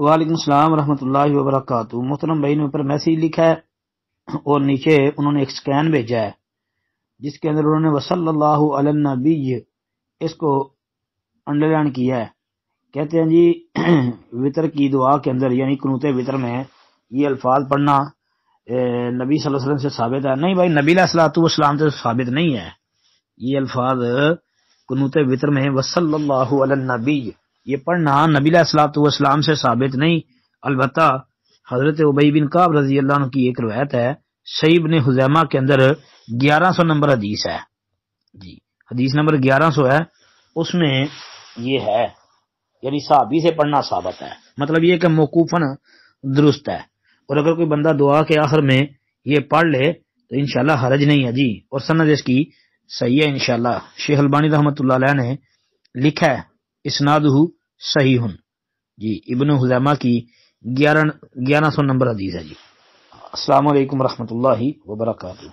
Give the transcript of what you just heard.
وعلیکم السلام ورحمۃ اللہ وبرکاتہ۔ محترم بھائی نے اوپر میسیج لکھا ہے اور نیچے انہوں نے ایک سکین بھیجا ہے جس کے اندر انہوں نے وصلی اللہ علی النبی اس کو انڈر لائن کیا ہے۔ کہتے ہیں جی وطر کی دعا کے اندر یعنی قنوت وطر میں یہ الفاظ پڑھنا نبی صلی اللہ علیہ وسلم سے ثابت ہے؟ نہیں بھائی، نبی علیہ الصلوۃ والسلام سے ثابت نہیں ہے یہ الفاظ قنوت وطر میں وصلی اللہ علی النبی یہ پڑھنا نبی علیہ الصلوۃ والسلام سے ثابت نہیں۔ البتہ حضرت ابی بن کعب رضی اللہ عنہ کی ایک روایت ہے، صحیح ابن خزیمہ کے اندر 1100 نمبر حدیث ہے جی، حدیث نمبر 1100 ہے، اس میں یہ ہے یعنی صحابی سے پڑھنا ثابت ہے، مطلب یہ کہ موقوفاً درست ہے، اور اگر کوئی بندہ دعا کے آخر میں یہ پڑھ لے تو انشاءاللہ حرج نہیں ہے جی، اور سند اس کی صحیح ہے انشاءاللہ۔ شیخ البانی رحمۃ اللہ علیہ نے لکھا ہے اسنادہ صحیح جی، ابن خزیمہ کی 1100 نمبر حدیث ہے جی۔ السلام علیکم ورحمۃ اللہ وبرکاتہ۔